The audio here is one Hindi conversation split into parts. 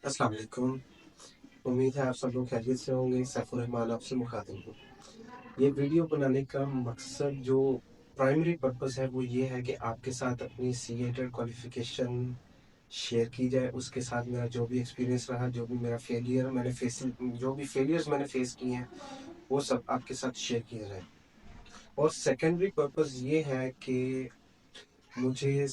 अस्सलाम वालेकुम। उम्मीद है आप सब लोग खैरियत से होंगे। सैफुर रहमान आपसे मुखातिब हूँ। ये वीडियो बनाने का मकसद जो प्राइमरी पर्पस है वो ये है कि आपके साथ अपनी सीएटेड क्वालिफिकेशन शेयर की जाए। उसके साथ मेरा जो भी एक्सपीरियंस रहा, जो भी मेरा फेलियर मैंने फेस जो भी फेलियर्स मैंने फेस किए हैं वो सब आपके साथ शेयर किया जाए। और सेकेंडरी पर्पस ये है कि मुझे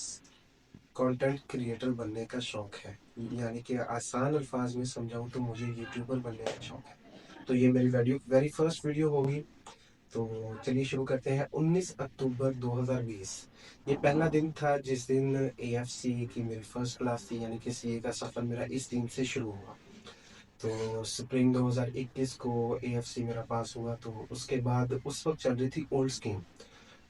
कंटेंट क्रिएटर बनने का शौक है, यानी कि आसान अल्फाज में समझाऊं तो मुझे यूट्यूबर बनने का शौक है। तो ये मेरी वेरी फर्स्ट वीडियो होगी। तो चलिए शुरू करते हैं। 19 अक्टूबर 2020 ये पहला दिन था जिस दिन एएफसी की मेरी फर्स्ट क्लास थी, यानी कि सीए का सफ़र मेरा इस दिन से शुरू हुआ। तो स्प्रिंग 2021 को एएफसी मेरा पास हुआ। तो उसके बाद उस वक्त चल रही थी ओल्ड स्कीम।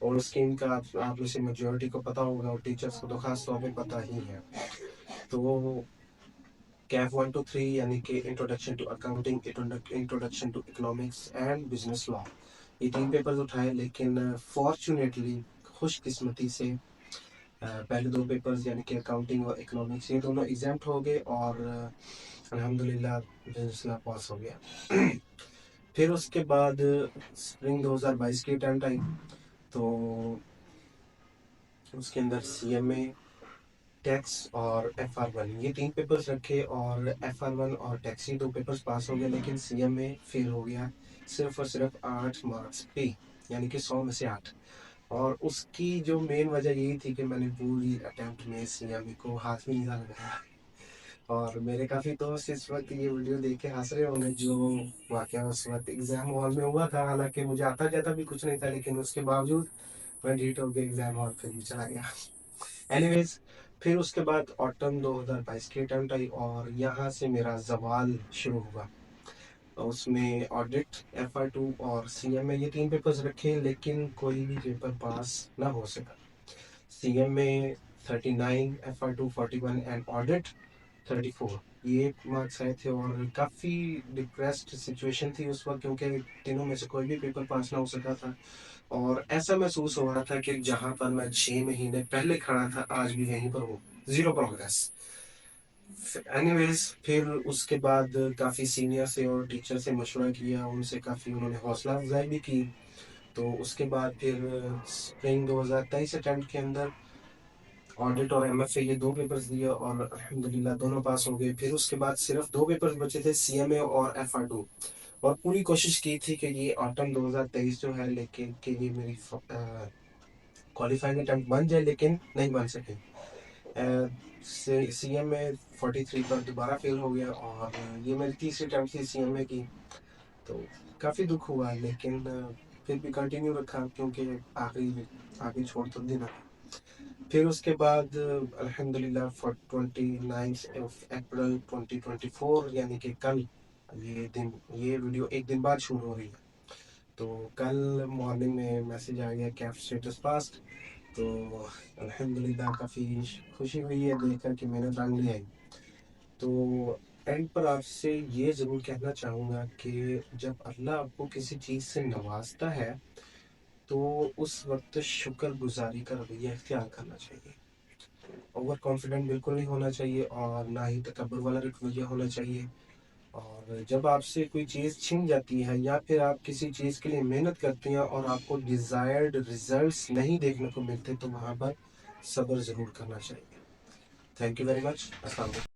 ओल्ड स्कीम का आप में से मेजोरिटी को पता होगा और टीचर्स को तो खास तौर पे पता ही है। तो कैफ 1 to 3 यानी कि introduction to accounting, introduction to economics and business law, ये 3 पेपर्स उठाए। लेकिन फॉर्चुनेटली, खुशकिस्मती से, पहले 2 पेपर्स यानी कि अकाउंटिंग और इकोनॉमिक्स ये दोनों एग्जाम हो गए और अल्हम्दुलिल्लाह बिजनेस लॉ पास हो गया। फिर उसके बाद स्प्रिंग 2022 की अटेम्प्ट आई। तो उसके अंदर सीएमए, टैक्स और FR1 ये 3 पेपर्स रखे और FR1 और टैक्स ये 2 पेपर्स पास हो गए, लेकिन सीएमए फेल हो गया सिर्फ और सिर्फ 8 मार्क्स पे, यानी कि 100 में से 8। और उसकी जो मेन वजह यही थी कि मैंने पूरी अटेम्प्ट में सीएमए को हाथ में नहीं लगाया। और मेरे काफ़ी दोस्त इस वक्त ये वीडियो देख के हंस रहे होंगे जो वाकया उस वक्त एग्जाम हॉल में हुआ था। हालांकि मुझे आता जाता भी कुछ नहीं था, लेकिन उसके बावजूद मैं ढीठ होकर एग्जाम हॉल फिर भी चला गया। एनीवेज, फिर उसके बाद ऑटम 2022 की अटेम्प्ट आई और यहाँ से मेरा जवाल शुरू हुआ। उसमें ऑडिट, FR2 और सीएमए ये 3 पेपर्स रखे, लेकिन कोई भी पेपर पास ना हो सका। सीएमए 39, FR2 41 एंड ऑडिट 34 ये मार्क्स आए थे। और काफ़ी डिप्रेस्ड सिचुएशन थी उस वक्त, क्योंकि तीनों में से कोई भी पेपर पास ना हो सका था। और ऐसा महसूस हो रहा था कि जहां पर मैं 6 महीने पहले खड़ा था आज भी यहीं पर हूँ, जीरो प्रोग्रेस। एनीवेज, फिर उसके बाद काफ़ी सीनियर से और टीचर से मशवरा किया, उनसे काफ़ी उन्होंने हौसला अफजाई भी की। तो उसके बाद फिर स्प्रिंग 2023 अटेम्प्ट के अंदर ऑडिट और MFA ये 2 पेपर्स दिए और अल्हम्दुलिल्लाह दोनों पास हो गए। फिर उसके बाद सिर्फ 2 पेपर्स बचे थे, सीएमए और FR2। और पूरी कोशिश की थी कि ये ऑटम 2023 जो है, लेकिन कि ये मेरी क्वालिफाइंग अटेम्प्ट बन जाए, लेकिन नहीं बन सके। सीएमए 43 पर दोबारा फेल हो गया और ये मेरी तीसरी अटेम्प्ट थी सीएमए की। तो काफ़ी दुख हुआ, लेकिन फिर भी कंटिन्यू रखा क्योंकि आखिरी आगे छोड़ तो देना था। फिर उसके बाद अल्हम्दुलिल्लाह फॉर 29 अप्रैल 2024 यानी कि कल, ये वीडियो एक दिन बाद शुरू हो रही है। तो कल मॉर्निंग में मैसेज आ गया कैफ स्टेटस पास्ट। तो अल्हम्दुलिल्लाह काफ़ी खुशी हुई है देखकर कि मेहनत रंग ले आई। तो एंड पर आपसे ये ज़रूर कहना चाहूँगा कि जब अल्लाह आपको किसी चीज़ से नवाजता है तो उस वक्त शुक्रगुजारी का रवैया इख्तियार करना चाहिए। ओवर कॉन्फिडेंट बिल्कुल नहीं होना चाहिए और ना ही तकब्बुर वाला रवैया होना चाहिए। और जब आपसे कोई चीज़ छिन जाती है या फिर आप किसी चीज़ के लिए मेहनत करते हैं और आपको डिज़ायर्ड रिजल्ट्स नहीं देखने को मिलते, तो वहाँ पर सब्र ज़रूर करना चाहिए। Thank you very much. अस्सलाम वालेकुम।